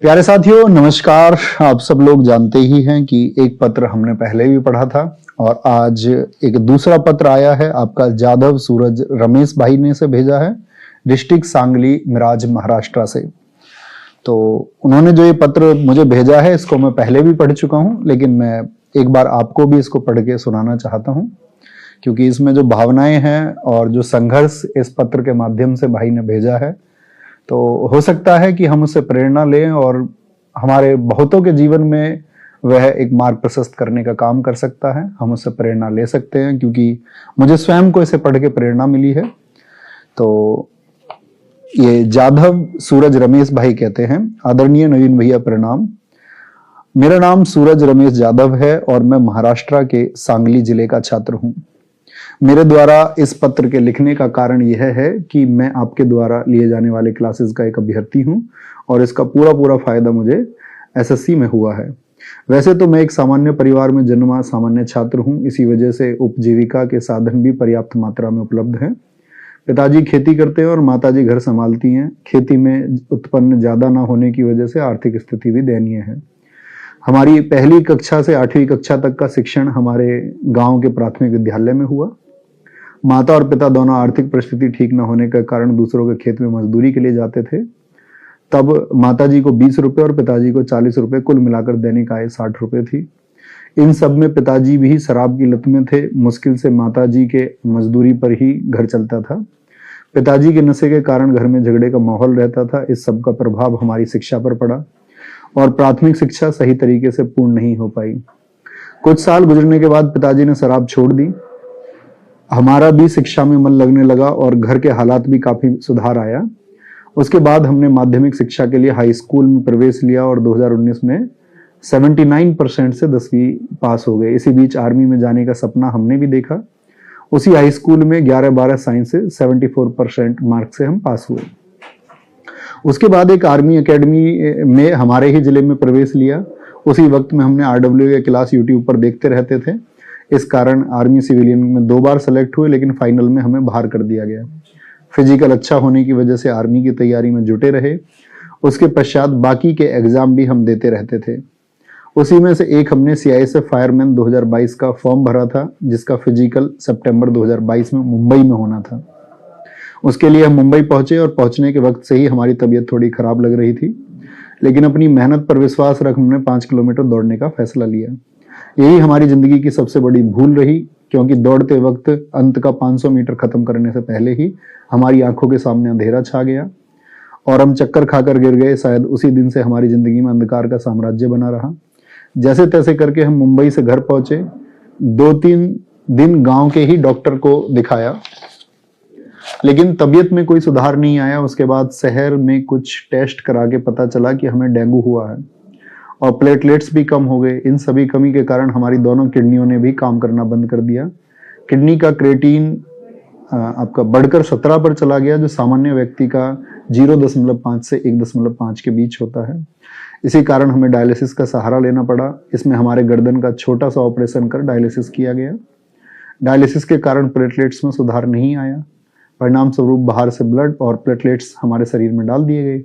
प्यारे साथियों नमस्कार। आप सब लोग जानते ही हैं कि एक पत्र हमने पहले भी पढ़ा था और आज एक दूसरा पत्र आया है। आपका जाधव सूरज रमेश भाई ने से भेजा है, डिस्ट्रिक्ट सांगली मिराज महाराष्ट्र से। तो उन्होंने जो ये पत्र मुझे भेजा है इसको मैं पहले भी पढ़ चुका हूं, लेकिन मैं एक बार आपको भी इसको पढ़ के सुनाना चाहता हूं, क्योंकि इसमें जो भावनाएं हैं और जो संघर्ष इस पत्र के माध्यम से भाई ने भेजा है, तो हो सकता है कि हम उससे प्रेरणा लें और हमारे बहुतों के जीवन में वह एक मार्ग प्रशस्त करने का काम कर सकता है। हम उससे प्रेरणा ले सकते हैं, क्योंकि मुझे स्वयं को इसे पढ़ के प्रेरणा मिली है। तो ये जाधव सूरज रमेश भाई कहते हैं, आदरणीय नवीन भैया प्रणाम। मेरा नाम सूरज रमेश जाधव है और मैं महाराष्ट्र के सांगली जिले का छात्र हूं। मेरे द्वारा इस पत्र के लिखने का कारण यह है कि मैं आपके द्वारा लिए जाने वाले क्लासेस का एक अभ्यर्थी हूं और इसका पूरा फायदा मुझे एसएससी में हुआ है। वैसे तो मैं एक सामान्य परिवार में जन्मा सामान्य छात्र हूं, इसी वजह से उपजीविका के साधन भी पर्याप्त मात्रा में उपलब्ध हैं। पिताजी खेती करते हैं और माताजी घर संभालती हैं। खेती में उत्पन्न ज्यादा ना होने की वजह से आर्थिक स्थिति भी दयनीय है। हमारी पहली कक्षा से 8वीं कक्षा तक का शिक्षण हमारे गांव के प्राथमिक विद्यालय में हुआ। माता और पिता दोनों आर्थिक परिस्थिति ठीक न होने के कारण दूसरों के खेत में मजदूरी के लिए जाते थे। तब माताजी को 20 रुपए और पिताजी को 40 रुपए, कुल मिलाकर दैनिक आय 60 रुपए थी। इन सब में पिताजी भी शराब की लत में थे। मुश्किल से माताजी के मजदूरी पर ही घर चलता था। पिताजी के नशे के कारण घर में झगड़े का माहौल रहता था। इस सब का प्रभाव हमारी शिक्षा पर पड़ा और प्राथमिक शिक्षा सही तरीके से पूर्ण नहीं हो पाई। कुछ साल गुजरने के बाद पिताजी ने शराब छोड़ दी। हमारा भी शिक्षा में मन लगने लगा और घर के हालात भी काफी सुधार आया। उसके बाद हमने माध्यमिक शिक्षा के लिए हाई स्कूल में प्रवेश लिया और 2019 में 79% से 10वीं पास हो गए। इसी बीच आर्मी में जाने का सपना हमने भी देखा। उसी हाई स्कूल में 11-12 साइंस से 74% मार्क्स से हम पास हुए। उसके बाद एक आर्मी एकेडमी में हमारे ही जिले में प्रवेश लिया। उसी वक्त में हमने RW के क्लास यूट्यूब पर देखते रहते थे। इस कारण आर्मी सिविलियन में 2 बार सेलेक्ट हुए, लेकिन फाइनल में हमें बाहर कर दिया गया। फिजिकल अच्छा होने की वजह से आर्मी की तैयारी में जुटे रहे। उसके पश्चात बाकी के एग्जाम भी हम देते रहते थे। उसी में से एक हमने CISF फायरमैन 2022 का फॉर्म भरा था, जिसका फिजिकल सितंबर 2022 में मुंबई में होना था। उसके लिए हम मुंबई पहुंचे और पहुंचने के वक्त से ही हमारी तबीयत थोड़ी खराब लग रही थी, लेकिन अपनी मेहनत पर विश्वास रख हमने 5 किलोमीटर दौड़ने का फैसला लिया। यही हमारी जिंदगी की सबसे बड़ी भूल रही, क्योंकि दौड़ते वक्त अंत का 500 मीटर खत्म करने से पहले ही हमारी आंखों के सामने अंधेरा छा गया और हम चक्कर खाकर गिर गए। शायद उसी दिन से हमारी जिंदगी में अंधकार का साम्राज्य बना रहा। जैसे तैसे करके हम मुंबई से घर पहुंचे। 2-3 दिन गांव के ही डॉक्टर को दिखाया, लेकिन तबीयत में कोई सुधार नहीं आया। उसके बाद शहर में कुछ टेस्ट करा के पता चला कि हमें डेंगू हुआ है और प्लेटलेट्स भी कम हो गए। इन सभी कमी के कारण हमारी दोनों किडनियों ने भी काम करना बंद कर दिया। किडनी का क्रिएटिन आपका बढ़कर 17 पर चला गया, जो सामान्य व्यक्ति का 0.5 से 1.5 के बीच होता है। इसी कारण हमें डायलिसिस का सहारा लेना पड़ा। इसमें हमारे गर्दन का छोटा सा ऑपरेशन कर डायलिसिस किया गया। डायलिसिस के कारण प्लेटलेट्स में सुधार नहीं आया। परिणाम स्वरूप बाहर से ब्लड और प्लेटलेट्स हमारे शरीर में डाल दिए गए।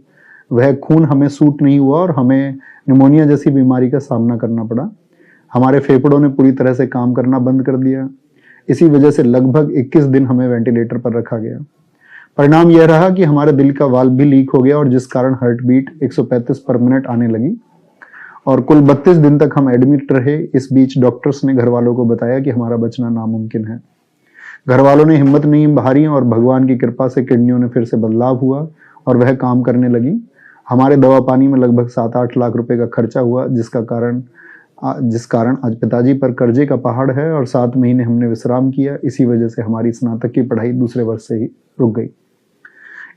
वह खून हमें सूट नहीं हुआ और हमें निमोनिया जैसी बीमारी का सामना करना पड़ा। हमारे फेफड़ों ने पूरी तरह से काम करना बंद कर दिया। इसी वजह से लगभग 21 दिन हमें वेंटिलेटर पर रखा गया। परिणाम यह रहा कि हमारे दिल का वाल्व भी लीक हो गया और जिस कारण हार्ट बीट 135 पर मिनट आने लगी और कुल 32 दिन तक हम एडमिट रहे। इस बीच डॉक्टर्स ने घर वालों को बताया कि हमारा बचना नामुमकिन है। घर वालों ने हिम्मत नहीं हारी और भगवान की कृपा से किडनियों में फिर से बदलाव हुआ और वह काम करने लगी। हमारे दवा पानी में लगभग 7-8 लाख रुपए का खर्चा हुआ, जिस कारण आज पिताजी पर कर्जे का पहाड़ है और 7 महीने हमने विश्राम किया। इसी वजह से हमारी स्नातक की पढ़ाई दूसरे वर्ष से ही रुक गई।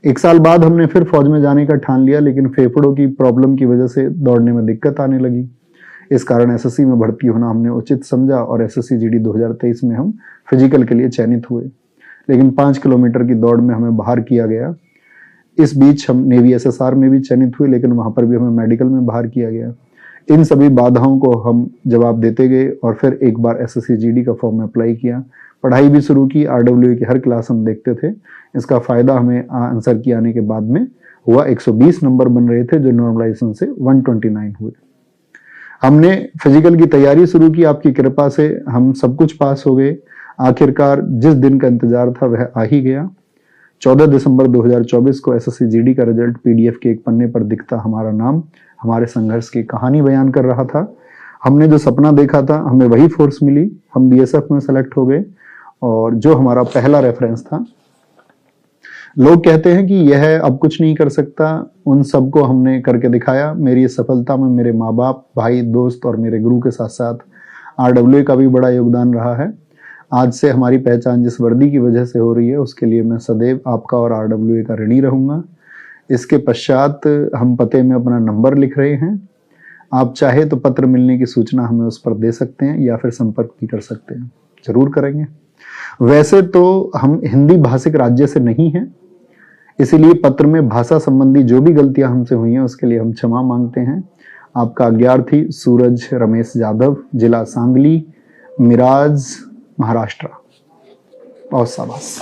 1 साल बाद हमने फिर फौज में जाने का ठान लिया, लेकिन फेफड़ों की प्रॉब्लम की वजह से दौड़ने में दिक्कत आने लगी। इस कारण एसएससी में भर्ती होना हमने उचित समझा और SSC GD 2023 में हम फिजिकल के लिए चयनित हुए, लेकिन 5 किलोमीटर की दौड़ में हमें बाहर किया गया। इस बीच हम नेवी SSR में भी चयनित हुए, लेकिन वहां पर भी हमें मेडिकल में बाहर किया गया। इन सभी बाधाओं को हम जवाब देते गए और फिर एक बार SSC GD का फॉर्म में अप्लाई किया। पढ़ाई भी शुरू की। RWA की हर क्लास हम देखते थे। इसका फायदा हमें आंसर की आने के बाद में हुआ 120 नंबर बन रहे थे, जो नॉर्मलाइजेशन से 129 हुए। हमने फिजिकल की तैयारी शुरू की, आपकी कृपा से हम सब कुछ पास हो गए। आखिरकार जिस दिन का इंतजार था वह आ ही गया। 14 दिसंबर 2024 को एसएससी जीडी का रिजल्ट पीडीएफ के एक पन्ने पर दिखता हमारा नाम हमारे संघर्ष की कहानी बयान कर रहा था। हमने जो सपना देखा था हमें वही फोर्स मिली, हम बीएसएफ में सेलेक्ट हो गए, और जो हमारा पहला रेफरेंस था। लोग कहते हैं कि यह अब कुछ नहीं कर सकता, उन सबको हमने करके दिखाया। मेरी इस सफलता में मेरे माँ बाप, भाई, दोस्त और मेरे गुरु के साथ साथ आरडब्ल्यूए का भी बड़ा योगदान रहा है। आज से हमारी पहचान जिस वर्दी की वजह से हो रही है उसके लिए मैं सदैव आपका और आरडब्ल्यूए का ऋणी रहूंगा। इसके पश्चात हम पते में अपना नंबर लिख रहे हैं। आप चाहे तो पत्र मिलने की सूचना हमें उस पर दे सकते हैं या फिर संपर्क भी कर सकते हैं, जरूर करेंगे। वैसे तो हम हिंदी भाषिक राज्य से नहीं हैं, इसीलिए पत्र में भाषा संबंधी जो भी गलतियां हमसे हुई हैं उसके लिए हम क्षमा मांगते हैं। आपका अज्ञार्थी सूरज रमेश जाधव, जिला सांगली, मिराज, महाराष्ट्र। और शाबाश।